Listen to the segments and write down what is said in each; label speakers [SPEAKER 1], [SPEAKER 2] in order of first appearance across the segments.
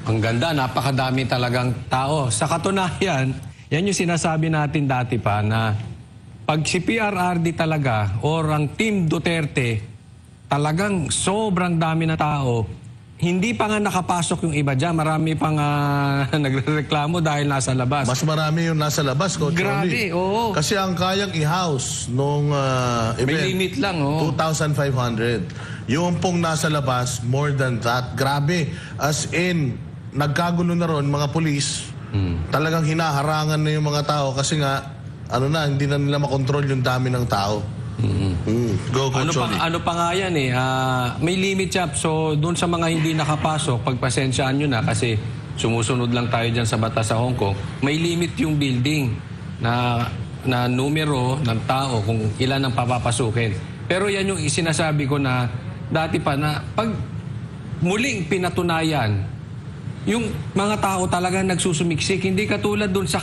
[SPEAKER 1] Ang ganda, napakadami talagang tao. Sa katunayan, yan yung sinasabi natin dati pa na pag si PRRD talaga or ang Team Duterte, talagang sobrang dami na tao. Hindi pa nga nakapasok yung iba dyan. Marami pang nagrereklamo dahil nasa labas.
[SPEAKER 2] Mas marami yung nasa labas, Coach
[SPEAKER 1] Grabe,
[SPEAKER 2] Oli.
[SPEAKER 1] oo.
[SPEAKER 2] Kasi ang kayang i-house nung event,
[SPEAKER 1] may limit lang, oo.
[SPEAKER 2] 2,500. Yung pong nasa labas, more than that. Grabe. As in, nagkagulo na ron, mga pulis, talagang hinaharangan na yung mga tao kasi nga, hindi na nila makontrol yung dami ng tao. Go, Coach Oli.
[SPEAKER 1] Ano pa nga yan eh, may limit siya. So, doon sa mga hindi nakapasok, pagpasensyaan nyo na kasi sumusunod lang tayo dyan sa batas sa Hong Kong, may limit yung building na numero ng tao kung ilan ang papapasukin. Pero yan yung sinasabi ko na dati pa na pag muling pinatunayan, yung mga tao talaga nagsusumiksik. Hindi katulad doon sa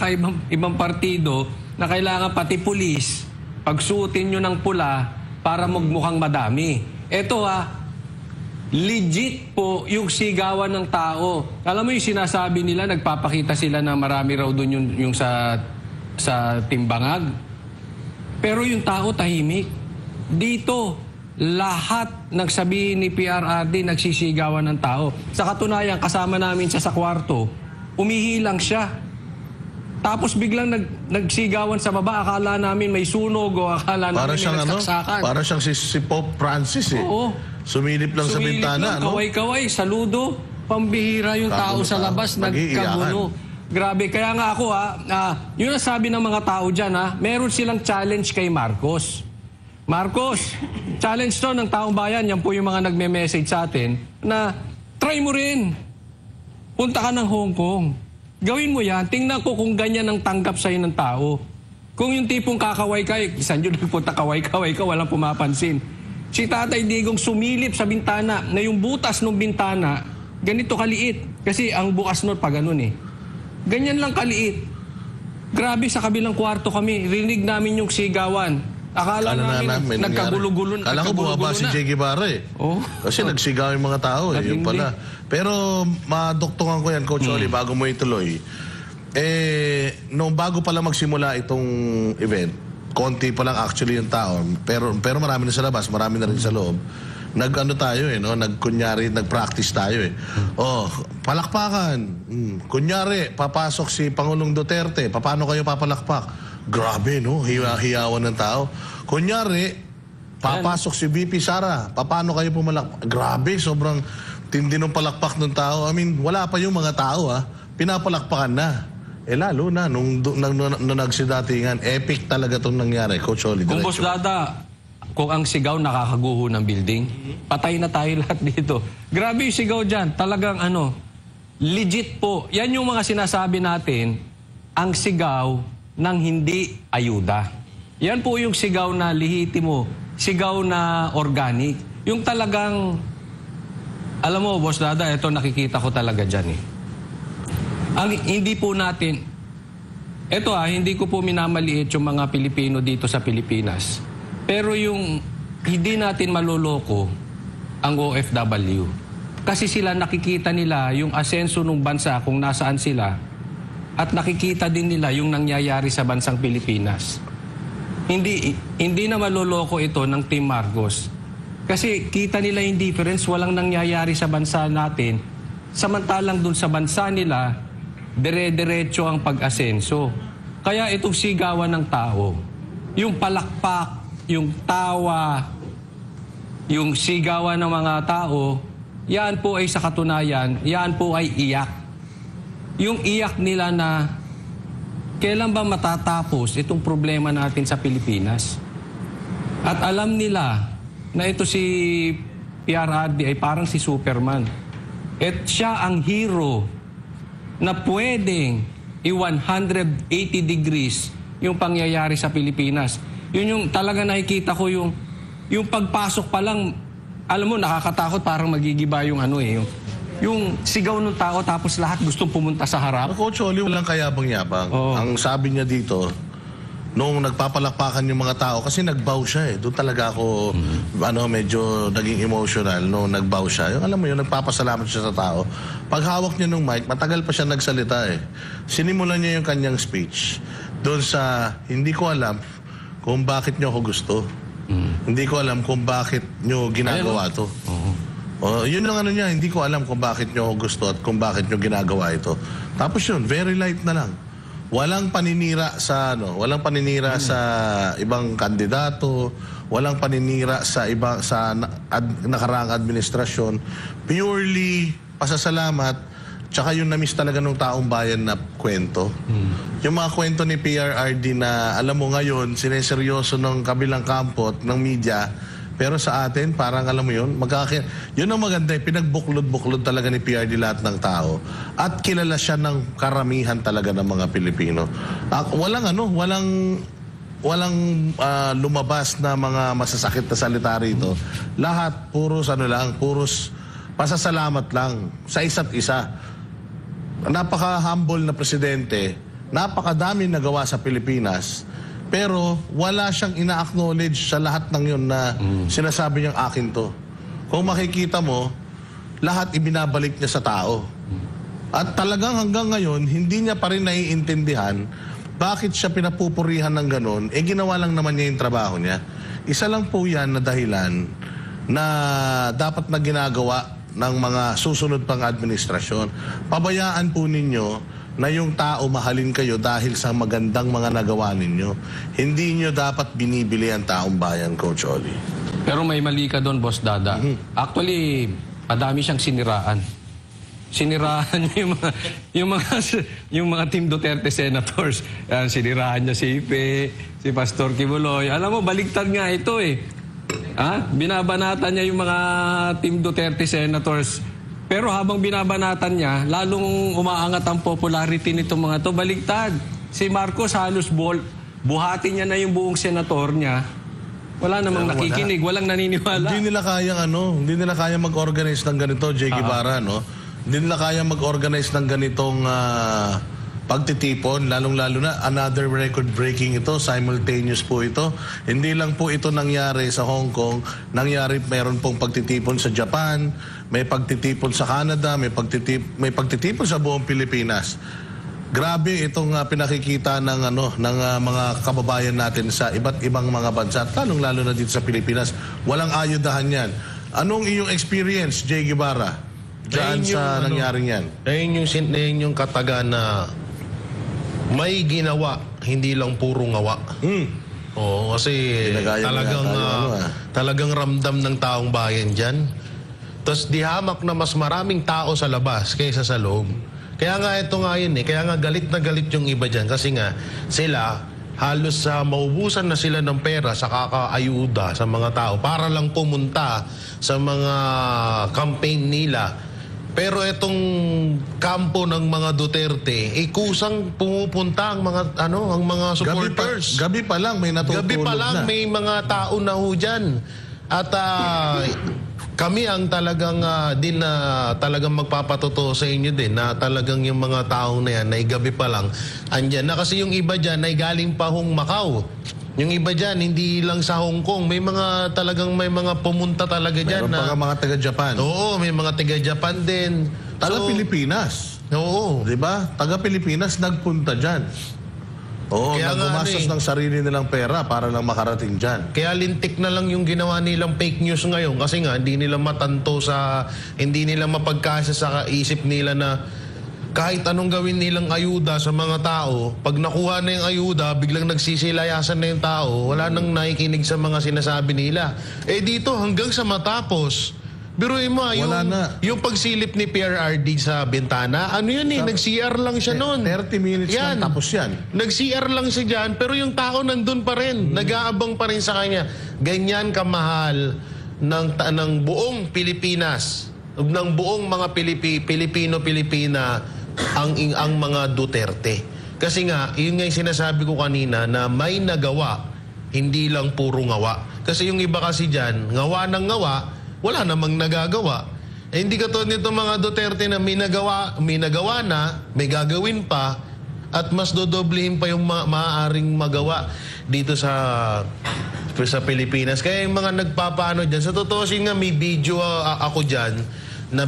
[SPEAKER 1] ibang partido na kailangan pati pulis pagsuotin nyo ng pula para magmukhang madami. Ito legit po yung sigawan ng tao. Alam mo yung sinasabi nila, nagpapakita sila na marami raw doon yung sa timbangag. Pero yung tao tahimik. Dito, lahat nagsabihin ni PRRD nagsisigawan ng tao. Sa katunayan, kasama namin siya sa kwarto, umihilang siya. Tapos biglang nagsigawan sa baba, akala namin may sunog o akala namin may nagsaksakan.
[SPEAKER 2] Para siyang si Pope Francis eh.
[SPEAKER 1] Oo.
[SPEAKER 2] Sumilip lang sa bintana, no?
[SPEAKER 1] Kaway-kaway, saludo, pambihira yung tao sa labas, nagkagulo. Grabe, kaya nga ako yun ang sabi ng mga tao dyan meron silang challenge kay Marcos. Marcos, challenge to ng taong bayan, yan po yung mga nagme-message sa atin, na try mo rin. Punta ka ng Hong Kong. Gawin mo yan, tingnan ko kung ganyan ang tanggap sa'yo ng tao. Kung yung tipong kakaway ka, isang yun nagpunta kaway-kaway ka, walang pumapansin. Si Tatay Digong sumilip sa bintana na yung butas ng bintana, ganito kaliit. Kasi ang bukas nun pa ganun eh. Ganyan lang kaliit. Grabe, sa kabilang kwarto kami, rinig namin yung sigawan. Akala namin nagkagulo-gulo na.
[SPEAKER 2] Kala ko bumaba si Che Guevara eh. Oh. Kasi nagsigaw yung mga tao eh. Yung pala. Pero madoktongan ko yan, Coach Oli, bago mo ituloy. Nung bago pala magsimula itong event, konti pa lang actually yung tao. Pero marami na sa labas, marami na rin sa loob. Tayo nagkunyari, nagpractice tayo eh. Palakpakan. Kunyari, papasok si Pangulong Duterte. Paano kayo papalakpak? Grabe, no? Hiyawan ng tao. Kunyari, papasok si VP Sara. Paano kayo pumalakpak? Grabe, sobrang tindi ng palakpak ng tao. I mean, wala pa yung mga tao, pinapalakpakan na. Lalo na, nung nagsidatingan, epic talaga itong nangyari. Coach Oli,
[SPEAKER 1] kung Boss Dada, kung ang sigaw nakakaguho ng building, patay na tayo lahat dito. Grabe yung sigaw dyan. Talagang legit po. Yan yung mga sinasabi natin, ang sigaw ng hindi ayuda. Yan po yung sigaw na lehitimo, sigaw na organic. Yung talagang, alam mo, Boss Dada, ito nakikita ko talaga dyan eh. Ang hindi po natin, hindi ko po minamaliit yung mga Pilipino dito sa Pilipinas. Pero yung hindi natin maloloko ang OFW. Kasi sila nakikita nila yung asenso ng bansa kung nasaan sila at nakikita din nila yung nangyayari sa bansang Pilipinas. Hindi na maloloko ito ng Team Marcos. Kasi kita nila yung difference, walang nangyayari sa bansa natin. Samantalang dun sa bansa nila, dire-diretso ang pag-asenso. Kaya itong sigawan ng tao, yung palakpak, yung tawa, yung sigawan ng mga tao, yan po ay sa katunayan, yan po ay iyak. Yung iyak nila na kailan ba matatapos itong problema natin sa Pilipinas? At alam nila na ito si PRRD ay parang si Superman. At siya ang hero na pwedeng i-180 degrees yung pangyayari sa Pilipinas. Yun yung talaga nakikita ko yung pagpasok pa lang, alam mo, nakakatakot, parang magigiba yung yung sigaw ng tao tapos lahat gustong pumunta sa harap.
[SPEAKER 2] Coach Oli, walang kayabang-yabang. Ang sabi niya dito, nung nagpapalakpakan yung mga tao kasi nagbow siya eh. Doon talaga ako medyo naging emotional nung nagbow siya. Yung alam mo yun, nagpapasalamat siya sa tao. Pag hawak niya nung mic, matagal pa siya nagsalita eh. Sinimulan niya yung kanyang speech doon sa hindi ko alam kung bakit niyo ako gusto. Hindi ko alam kung bakit niyo ginagawa to. Yun lang niya, hindi ko alam kung bakit niyo ako gusto at kung bakit niyo ginagawa ito. Tapos yun, very light na lang. Walang paninira sa sa ibang kandidato, walang paninira sa nakaraang administrasyon. Purely pasasalamat, tsaka yung na-miss talaga ng taong bayan na kwento. Yung mga kwento ni PRRD na alam mo ngayon, sineseryoso ng kabilang kampo ng media, pero sa atin, parang alam mo yun, yun ang maganda, pinagbuklod-buklod talaga ni PRD lahat ng tao. At kilala siya ng karamihan talaga ng mga Pilipino. Walang lumabas na mga masasakit na salita rito. Lahat, puros pasasalamat lang sa isa't isa. Napaka-humble na presidente, napakadami nagawa sa Pilipinas, pero wala siyang ina-acknowledge sa lahat ng yun na sinasabi niyang akin to. Kung makikita mo, lahat ibinabalik niya sa tao. At talagang hanggang ngayon, hindi niya pa rin naiintindihan bakit siya pinapupurihan ng ganon. Ginawa lang naman niya yung trabaho niya. Isa lang po yan na dahilan na dapat na ginagawa ng mga susunod pang administrasyon. Pabayaan po ninyo na yung tao mahalin kayo dahil sa magandang mga nagawa ninyo. Hindi nyo dapat binibili ang taong bayan, Coach Oli.
[SPEAKER 1] Pero may mali ka doon, Boss Dada. Actually, madami siyang siniraan. Siniraan niya yung mga Team Duterte senators. Siniraan niya si Ipe, si Pastor Kibuloy. Alam mo, baligtad nga ito eh. Binabanatan niya yung mga Team Duterte senators. Pero habang binabanatan niya, lalong umaangat ang popularity nitong mga to. Baligtad. Si Marcos halos buhati niya na yung buong senator niya. Wala namang nakikinig, walang naniniwala.
[SPEAKER 2] Hindi nila kaya mag-organize ng ganito, J. Guevara, no? Hindi nila kaya mag-organize ng ganitong pagtitipon, lalong-lalo na another record-breaking ito, simultaneous po ito. Hindi lang po ito nangyari sa Hong Kong, meron pong pagtitipon sa Japan, may pagtitipon sa Canada, may pagtitipon sa buong Pilipinas. Grabe itong pinakikita ng mga kababayan natin sa iba't ibang mga bansa, lalong-lalo na dito sa Pilipinas. Walang ayudahan yan. Anong iyong experience, J. Guevara, diyan sa nangyaring yan?
[SPEAKER 3] Ayun yung kataga na may ginawa, hindi lang puro ngawa. Oo, kasi talagang ramdam ng taong bayan dyan. Tapos dihamak na mas maraming tao sa labas kaysa sa loob. Kaya nga ito nga yun kaya nga galit na galit yung iba dyan. Kasi nga sila, halos maubusan na sila ng pera sa kakaayuda sa mga tao para lang pumunta sa mga campaign nila. Pero itong kampo ng mga Duterte, kusang pumupunta ang mga supporters.
[SPEAKER 2] Gabi pa lang may natutulog na.
[SPEAKER 3] Gabi pa lang may mga tao na ho dyan. At kami ang talagang talagang magpapatotoo sa inyo din na talagang yung mga taong na yan ay gabi pa lang andyan na, kasi yung iba dyan ay galing pa hong Macau. Yung iba dyan, hindi lang sa Hong Kong. May mga pumunta talaga dyan.
[SPEAKER 2] Meron pa mga taga-Japan.
[SPEAKER 3] Oo, may mga taga-Japan din.
[SPEAKER 2] Taga-Pilipinas.
[SPEAKER 3] Oo.
[SPEAKER 2] Diba? Taga-Pilipinas nagpunta dyan. Oo, naggumastos ng sarili nilang pera para lang makarating dyan.
[SPEAKER 3] Kaya lintik na lang yung ginawa nilang fake news ngayon. Kasi nga, hindi nila hindi nila mapagkasa sa isip nila na kahit anong gawin nilang ayuda sa mga tao, pag nakuha na yung ayuda, biglang nagsisilayasan na yung tao, wala nang nakikinig sa mga sinasabi nila. Dito, hanggang sa matapos, biruin mo, yung pagsilip ni PRRD sa bintana, nag-CR lang siya noon. 30
[SPEAKER 2] minutes lang, tapos yan.
[SPEAKER 3] Nag-CR lang siya dyan, pero yung tao nandun pa rin, nag-aabang pa rin sa kanya. Ganyan kamahal ng buong Pilipinas, ng buong mga Pilipino-Pilipina, ang mga Duterte. Kasi nga, yun nga yung sinasabi ko kanina na may nagawa, hindi lang puro ngawa. Kasi yung iba kasi dyan, ngawa ng ngawa, wala namang nagagawa. Hindi katulad nito mga Duterte na may nagawa na, may gagawin pa, at mas dodoblehin pa yung maaaring magawa dito sa Pilipinas. Kaya yung mga nagpapaano dyan, sa totoo nga may video ako dyan na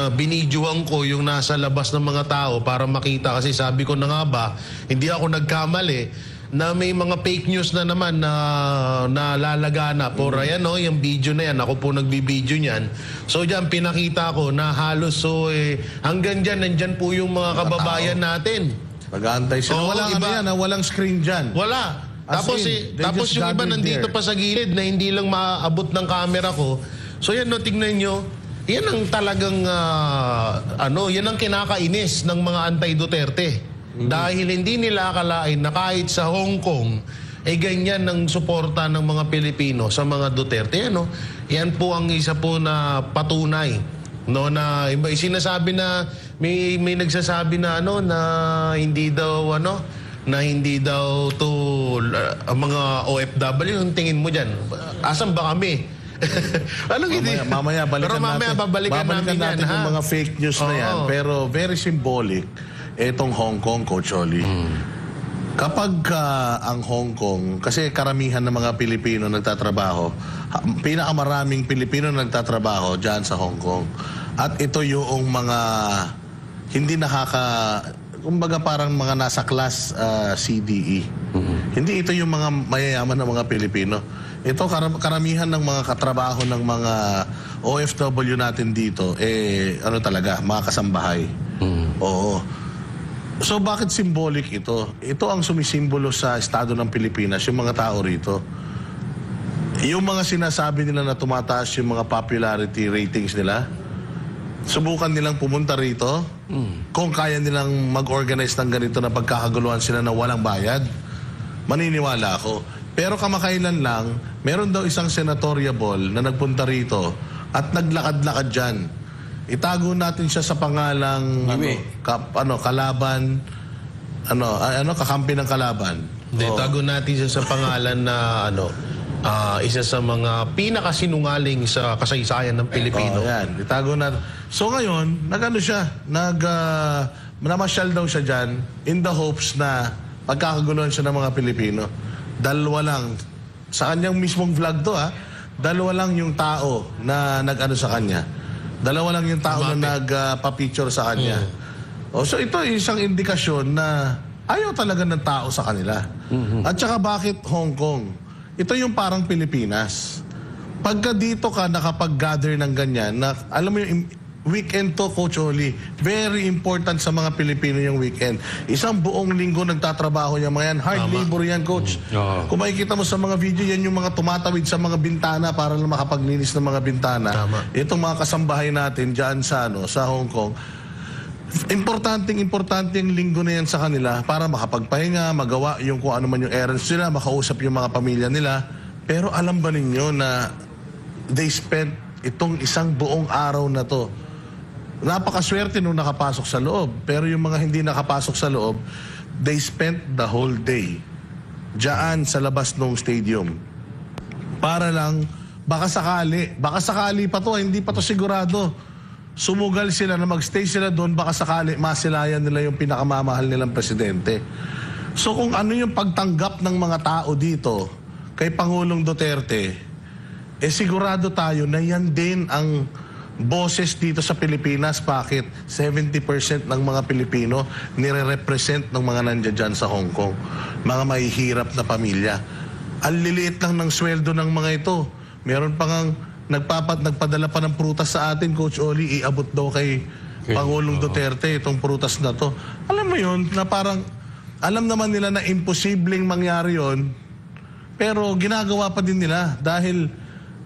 [SPEAKER 3] binidyoan ko yung nasa labas ng mga tao para makita, kasi sabi ko na nga ba, hindi ako nagkamali na may mga fake news na naman na lalagana. Por ayan, no, yung video na yan, ako po nagbibideo niyan. So dyan, pinakita ko na halos, hanggang dyan, nandyan po yung mga kababayan natin.
[SPEAKER 2] Nag-aantay sila.
[SPEAKER 3] Oo,
[SPEAKER 2] Walang
[SPEAKER 3] iba.
[SPEAKER 2] walang screen dyan.
[SPEAKER 3] Wala.
[SPEAKER 2] As
[SPEAKER 3] Tapos,
[SPEAKER 2] in, they
[SPEAKER 3] tapos
[SPEAKER 2] just
[SPEAKER 3] yung iba
[SPEAKER 2] gathered
[SPEAKER 3] nandito
[SPEAKER 2] there.
[SPEAKER 3] pa sa gilid na hindi lang maaabot ng camera ko. So yan, no, tignan nyo. Yan ang talagang, yan ang kinakainis ng mga anti-Duterte. Dahil hindi nila akalain na kahit sa Hong Kong, ganyan ang suporta ng mga Pilipino sa mga Duterte. Ano? Yan po ang isa po na patunay. No, na iba sinasabi na may nagsasabi na na hindi daw to mga OFW. Yung tingin mo diyan, asan ba kami?
[SPEAKER 2] Mamaya balikan
[SPEAKER 3] pero mamaya babalikan natin
[SPEAKER 2] yung mga fake news na yan. Pero very symbolic itong Hong Kong, Coach Oli. Kapag ang Hong Kong, kasi karamihan ng mga Pilipino nagtatrabaho, pinakamaraming Pilipino nagtatrabaho dyan sa Hong Kong. At ito yung mga hindi kumbaga parang mga nasa class CDE. Hindi ito yung mga mayayaman ng mga Pilipino. Ito karamihan ng mga katrabaho ng mga OFW natin dito, talaga, mga kasambahay. Oo. So bakit symbolic ito? Ito ang sumisimbolo sa estado ng Pilipinas, yung mga tao rito. Yung mga sinasabi nila na tumataas yung mga popularity ratings nila, subukan nilang pumunta rito. Kung kaya nilang mag-organize ng ganito na pagkakaguluhan sila na walang bayad, maniniwala ako. Pero kamakailan lang, meron daw isang senatoriable na nagpunta rito at naglakad-lakad dyan. Itago natin siya sa pangalang kalaban, kakampi ng kalaban.
[SPEAKER 3] Itago natin siya sa pangalan na isa sa mga pinakasinungaling sa kasaysayan ng Pilipino.
[SPEAKER 2] Yan, itago natin. So ngayon, namasyal daw siya dyan in the hopes na pagkakaguluhan siya ng mga Pilipino. Dalawa lang, sa kanyang mismong vlog to dalawa lang yung tao na sa kanya. Dalawa lang yung tao na nagpa-picture sa kanya. So ito isang indikasyon na ayaw talaga ng tao sa kanila. At saka bakit Hong Kong? Ito yung parang Pilipinas. Pagka dito ka nakapag-gather ng ganyan, na alam mo yung weekend to, Coach Oli, very important sa mga Pilipino yung weekend. Isang buong linggo nagtatrabaho yung mga yan. Hard labor yan, Coach. Kung makikita mo sa mga video, yan yung mga tumatawid sa mga bintana para lang makapaglinis ng mga bintana. Itong mga kasambahay natin dyan sa Hong Kong, importante yung linggo na yan sa kanila para makapagpahinga, magawa yung kung ano man yung errands nila, makausap yung mga pamilya nila. Pero alam ba ninyo na they spent itong isang buong araw na to? Napakaswerte nung nakapasok sa loob. Pero yung mga hindi nakapasok sa loob, they spent the whole day diyan sa labas ng stadium. Para lang, baka sakali pa to, hindi pa to sigurado. Sumugal sila na magstay sila doon, baka sakali masilayan nila yung pinakamamahal nilang presidente. So kung ano yung pagtanggap ng mga tao dito kay Pangulong Duterte, sigurado tayo na yan din ang boses dito sa Pilipinas. Bakit? 70% ng mga Pilipino nire-represent ng mga nandiyan dyan sa Hong Kong. Mga mahihirap na pamilya. Ang liliit lang ng sweldo ng mga ito. Meron pa ngang nagpadala pa ng prutas sa atin, Coach Oli, iabot daw kay Pangulong Duterte itong prutas na to. Alam mo yun, na parang alam naman nila na imposibleng mangyari yun, pero ginagawa pa din nila dahil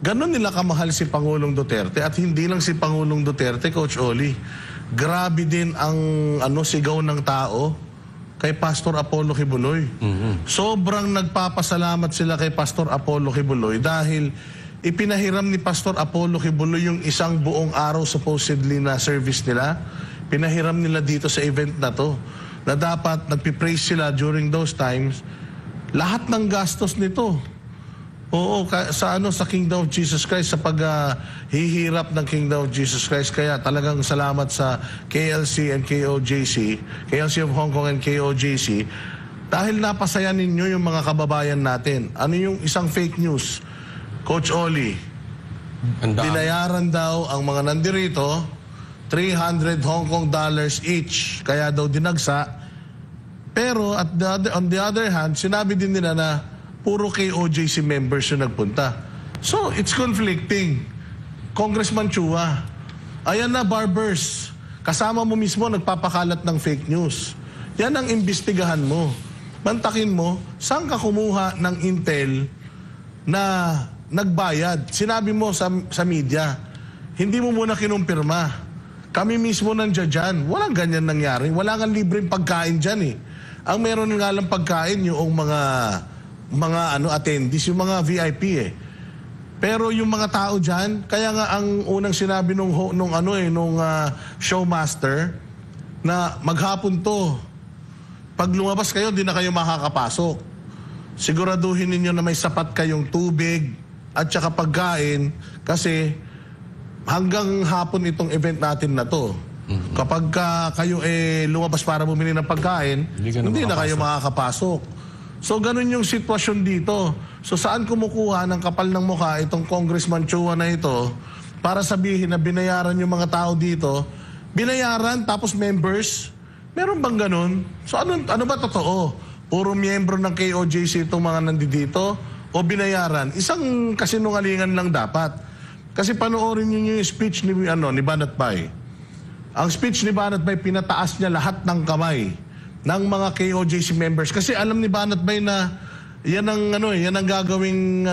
[SPEAKER 2] ganon nila kamahal si Pangulong Duterte. At hindi lang si Pangulong Duterte, Coach Oli, grabe din ang sigaw ng tao kay Pastor Apollo Kibuloy. Sobrang nagpapasalamat sila kay Pastor Apollo Kibuloy dahil ipinahiram ni Pastor Apollo Kibuloy yung isang buong araw supposedly na service nila. Pinahiram nila dito sa event na to, na dapat nagpipraise sila during those times. Lahat ng gastos nito Oo, sa Kingdom of Jesus Christ, sa paghihirap ng Kingdom of Jesus Christ. Kaya talagang salamat sa KLC and KOJC, KLC of Hong Kong and KOJC, dahil napasaya ninyo yung mga kababayan natin. Ano yung isang fake news? Coach Oli, binayaran daw ang mga nandirito 300 Hong Kong dollars each, kaya daw dinagsa. Pero on the other hand, sinabi din nila na puro KOJC members yung nagpunta. So, it's conflicting. Congressman Chua, ayan na, barbers. Kasama mo mismo nagpapakalat ng fake news. Yan ang imbestigahan mo. Mantakin mo, saan ka kumuha ng intel na nagbayad? Sinabi mo sa media, hindi mo muna kinumpirma. Kami mismo nandiyan dyan. Walang ganyan nangyari. Wala kang libreng pagkain dyan eh. Ang meron nga lang pagkain yung mga attendees, yung mga VIP eh. Pero yung mga tao dyan, kaya nga ang unang sinabi nung showmaster na maghapon to. Pag lumabas kayo, di na kayo makakapasok. Siguraduhin ninyo na may sapat kayong tubig at saka pagkain kasi hanggang hapon itong event natin na to. Kapag kayo lumabas para bumili ng pagkain, hindi na kayo makakapasok. So, ganun yung sitwasyon dito. So, saan kumukuha ng kapal ng mukha itong Congressman Chua na ito para sabihin na binayaran yung mga tao dito? Binayaran tapos members? Meron bang ganun? So, ano ba totoo? Puro miyembro ng KOJC itong mga nandito o binayaran? Isang kasinungalingan lang dapat. Kasi panoorin niyo yung speech ni Banat Bay. Ang speech ni Banat Bay, pinataas niya lahat ng kamay ng mga KOJC members. Kasi alam ni Banat Bay na yan ang gagawing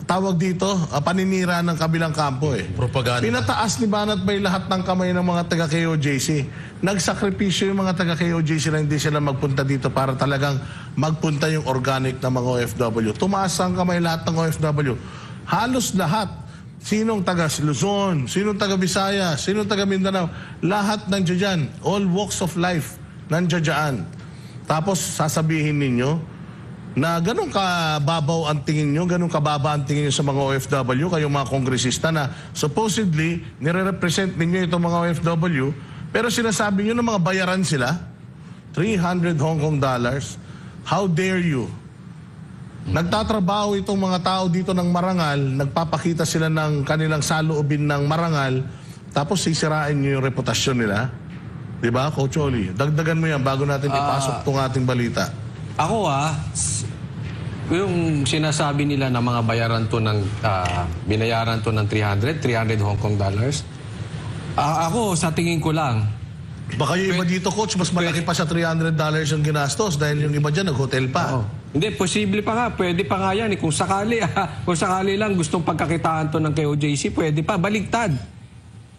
[SPEAKER 2] tawag dito, paninira ng kabilang kampo eh.
[SPEAKER 3] Propaganda.
[SPEAKER 2] Pinataas ni Banat Bay lahat ng kamay ng mga taga KOJC. Nagsakripisyo yung mga taga KOJC na hindi sila magpunta dito para talagang magpunta yung organic na mga OFW. Tumaas ang kamay lahat ng OFW. Halos lahat. Sinong taga Luzon, sinong taga Visayas, sinong taga Mindanao, lahat nandiyan dyan. All walks of life nandiyan dyan. Tapos sasabihin ninyo na ganun kababaw ang tingin nyo, ganun kababa ang tingin nyo sa mga OFW, kayong mga kongresista na supposedly nire-represent ninyo itong mga OFW, pero sinasabi nyo na mga bayaran sila, 300 Hong Kong dollars. How dare you? Nagtatrabaho itong mga tao dito ng marangal, nagpapakita sila ng kanilang saloobin ng marangal, tapos sisirain nyo yung reputasyon nila. Diba, Coach Oli? Dagdagan mo yan bago natin ipasok itong ating balita.
[SPEAKER 1] Ako yung sinasabi nila na mga bayaran to ng, binayaran to ng 300 Hong Kong dollars, ako sa tingin ko lang,
[SPEAKER 2] baka yung iba dito, Coach, mas malaki pa sa $300 yung ginastos dahil yung iba dyan nag-hotel pa.
[SPEAKER 1] Hindi, posible pa nga. Pwede pa nga yan. Kung sakali lang gustong pagkakitaan to ng KOJC, pwede pa. Baligtad.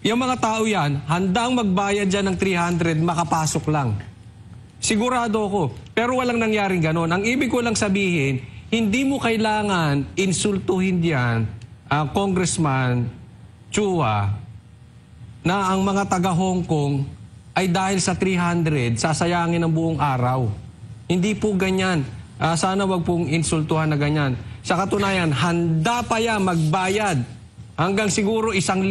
[SPEAKER 1] Yung mga tao yan, handang magbayad dyan ng 300, makapasok lang. Sigurado ako. Pero walang nangyaring ganon. Ang ibig ko lang sabihin, hindi mo kailangan insultuhin yan ang Congressman Chua na ang mga taga Hong Kong ay dahil sa 300, sasayangin ang buong araw. Hindi po ganyan. Sana wag pong insultuhan na ganyan. Sa katunayan, handa pa yan magbayad hanggang siguro 1,000.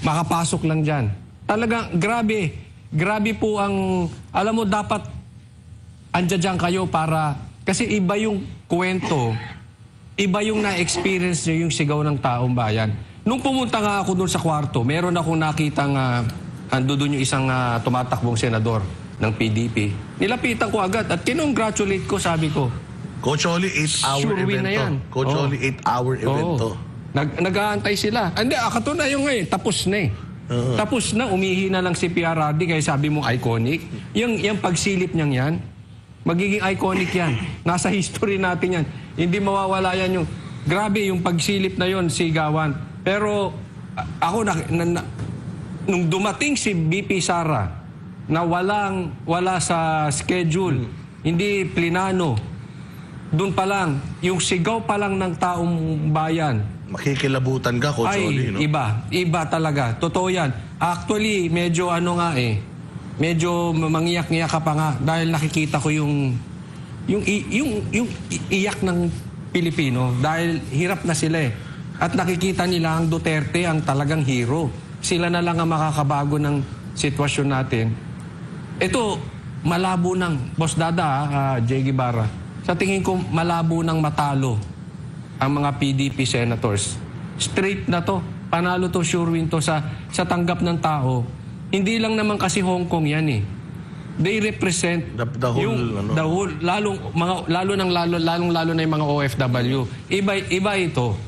[SPEAKER 1] Makapasok lang dyan. Talagang grabe. Grabe po ang, alam mo, dapat andyan kayo para, kasi iba yung kwento, iba yung na-experience nyo yung sigaw ng taong bayan. Nung pumunta nga ako doon sa kwarto, meron akong nakitang ando doon yung isang tumatakbong senador ng PDP. Nilapitan ko agad at kinongratulate ko, sabi ko.
[SPEAKER 2] Coach Oli, 8-hour
[SPEAKER 1] sure
[SPEAKER 2] event
[SPEAKER 1] na
[SPEAKER 2] to.
[SPEAKER 1] yan.
[SPEAKER 2] Coach Oli, 8-hour event to.
[SPEAKER 1] Nag-aantay sila. Hindi, katunayan ngayon, tapos na eh. Tapos na, umihi na lang si PRRD kaya sabi mo iconic. Yung pagsilip niyang yan, magiging iconic yan. Nasa history natin yan. Hindi mawawala yan yung, grabe yung pagsilip na yon, sigawan. Pero ako, nung dumating si BP Sara, na wala sa schedule, hindi plinano, doon pa lang, yung sigaw pa lang ng taong bayan,
[SPEAKER 2] makikilabutan ka, Coach Oli, no?
[SPEAKER 1] Iba talaga. Totoo yan. Actually, medyo medyo mangiyak-ngiyak ka pa nga dahil nakikita ko yung iyak ng Pilipino dahil hirap na sila eh. At nakikita nila ang Duterte ang talagang hero. Sila na lang ang makakabago ng sitwasyon natin. Ito, malabo ng, Boss Dada, Jay Guevara, sa tingin ko malabo ng matalo ang mga PDP senators. Straight na to. Panalo to, sure win to sa tanggap ng tao. Hindi lang naman kasi Hong Kong yan eh. They represent
[SPEAKER 2] The whole,
[SPEAKER 1] lalo na yung mga OFW. Iba ito.